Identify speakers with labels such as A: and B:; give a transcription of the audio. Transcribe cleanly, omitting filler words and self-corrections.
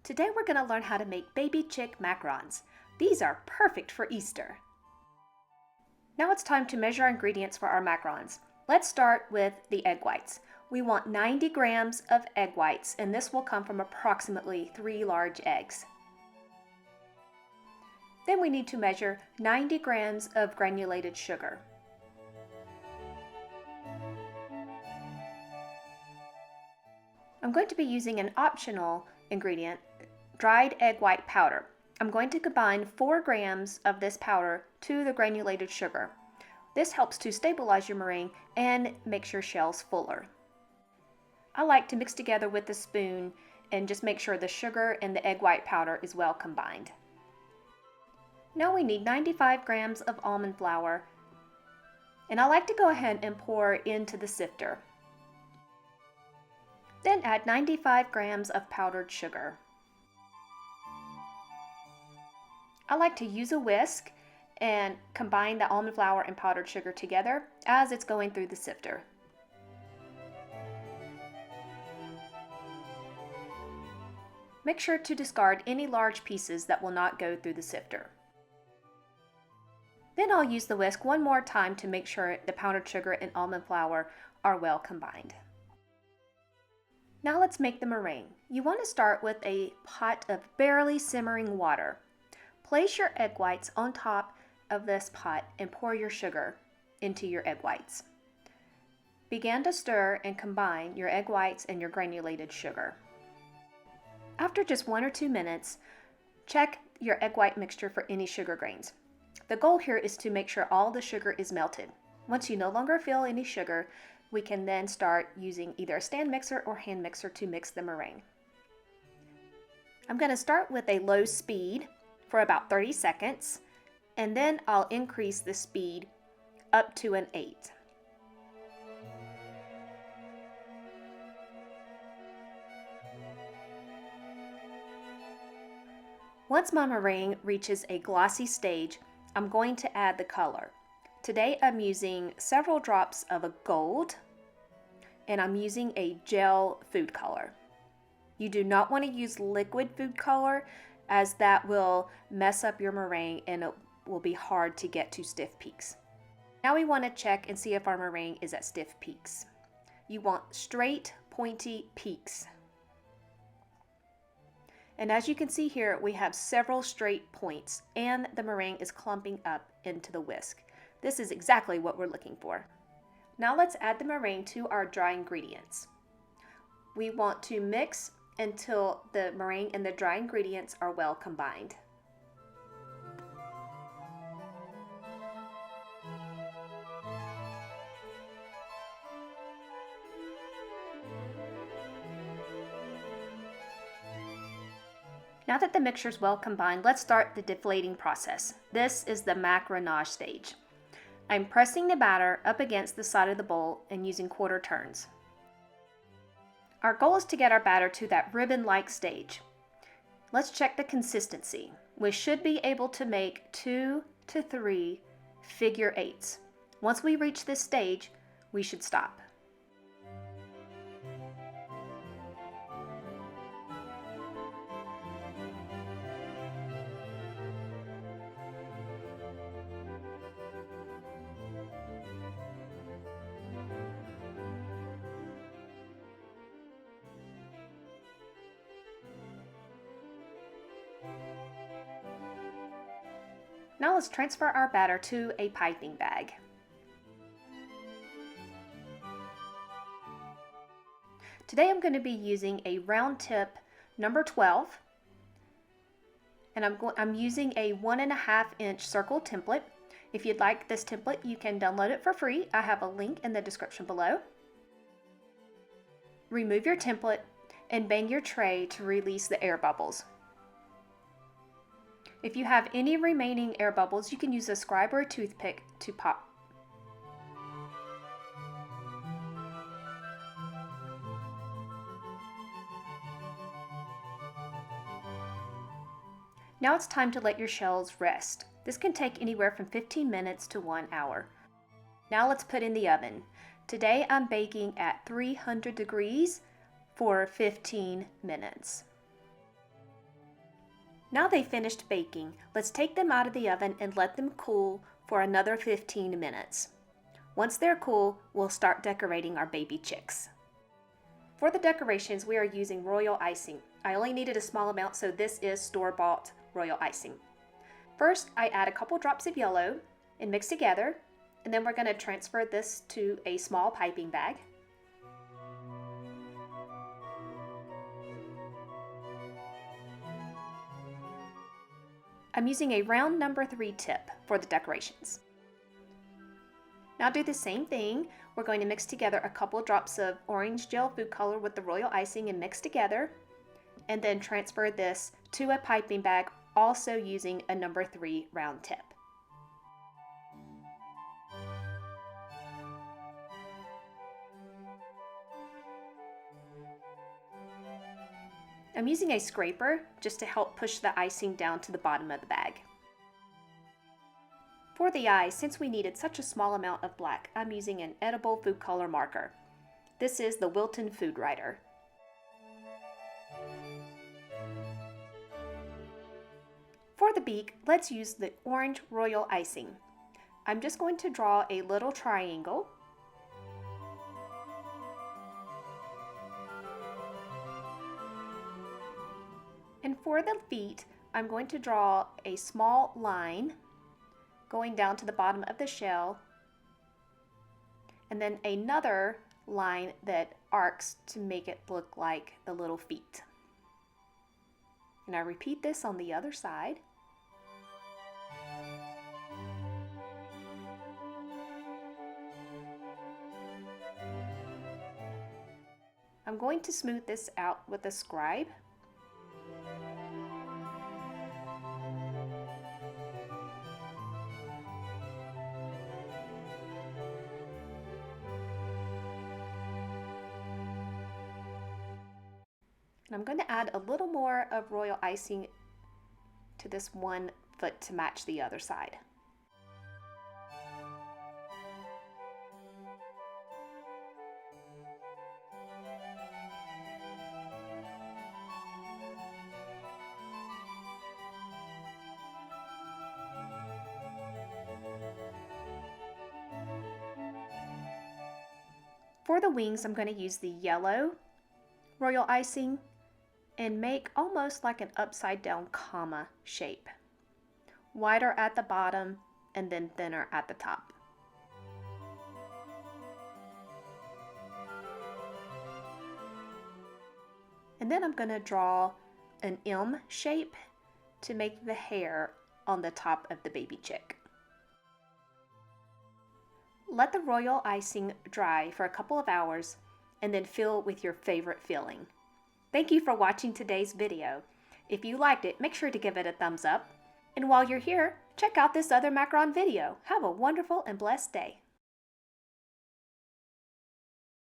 A: Today we're going to learn how to make baby chick macarons. These are perfect for Easter. Now it's time to measure our ingredients for our macarons. Let's start with the egg whites. We want 90 grams of egg whites, and this will come from approximately 3 large eggs. Then we need to measure 90 grams of granulated sugar. I'm going to be using an optional ingredient, dried egg white powder. I'm going to combine 4 grams of this powder to the granulated sugar. This helps to stabilize your meringue and makes your shells fuller. I like to mix together with a spoon and just make sure the sugar and the egg white powder is well combined. Now we need 95 grams of almond flour, and I like to go ahead and pour into the sifter. Then add 95 grams of powdered sugar. I like to use a whisk and combine the almond flour and powdered sugar together as it's going through the sifter. Make sure to discard any large pieces that will not go through the sifter. Then I'll use the whisk one more time to make sure the powdered sugar and almond flour are well combined. Now let's make the meringue. You want to start with a pot of barely simmering water. Place your egg whites on top of this pot and pour your sugar into your egg whites. Begin to stir and combine your egg whites and your granulated sugar. After just 1 or 2 minutes, check your egg white mixture for any sugar grains. The goal here is to make sure all the sugar is melted. Once you no longer feel any sugar, we can then start using either a stand mixer or hand mixer to mix the meringue. I'm going to start with a low speed for about 30 seconds, and then I'll increase the speed up to an 8. Once my meringue reaches a glossy stage, I'm going to add the color. Today I'm using several drops of a gold, and I'm using a gel food color. You do not want to use liquid food color, as that will mess up your meringue and it will be hard to get to stiff peaks. Now we want to check and see if our meringue is at stiff peaks. You want straight, pointy peaks. And as you can see here, we have several straight points and the meringue is clumping up into the whisk. This is exactly what we're looking for. Now let's add the meringue to our dry ingredients. We want to mix until the meringue and the dry ingredients are well combined. Now that the mixture is well combined, let's start the deflating process. This is the macaronage stage. I'm pressing the batter up against the side of the bowl and using quarter turns. Our goal is to get our batter to that ribbon-like stage. Let's check the consistency. We should be able to make 2 to 3 figure eights. Once we reach this stage, we should stop. Now let's transfer our batter to a piping bag. Today I'm going to be using a round tip number 12, and I'm using a 1.5 inch circle template. If you'd like this template, you can download it for free. I have a link in the description below. Remove your template and bang your tray to release the air bubbles. If you have any remaining air bubbles, you can use a scribe or a toothpick to pop. Now it's time to let your shells rest. This can take anywhere from 15 minutes to 1 hour. Now let's put in the oven. Today I'm baking at 300 degrees for 15 minutes. Now they've finished baking, let's take them out of the oven and let them cool for another 15 minutes. Once they're cool, we'll start decorating our baby chicks. For the decorations, we are using royal icing. I only needed a small amount, so this is store-bought royal icing. First, I add a couple drops of yellow and mix together, and then we're going to transfer this to a small piping bag. I'm using a round number 3 tip for the decorations. Now do the same thing. We're going to mix together a couple drops of orange gel food color with the royal icing and mix together, and then transfer this to a piping bag, also using a number 3 round tip. I'm using a scraper just to help push the icing down to the bottom of the bag. For the eyes, since we needed such a small amount of black, I'm using an edible food color marker. This is the Wilton Food Writer. For the beak, let's use the orange royal icing. I'm just going to draw a little triangle. And for the feet, I'm going to draw a small line going down to the bottom of the shell, and then another line that arcs to make it look like the little feet. And I repeat this on the other side. I'm going to smooth this out with a scribe. And I'm going to add a little more of royal icing to this one foot to match the other side. For the wings, I'm going to use the yellow royal icing and make almost like an upside down comma shape. Wider at the bottom and then thinner at the top. And then I'm going to draw an M shape to make the hair on the top of the baby chick. Let the royal icing dry for a couple of hours and then fill with your favorite filling. Thank you for watching today's video. If you liked it, make sure to give it a thumbs up. And while you're here, check out this other macaron video. Have a wonderful and blessed day.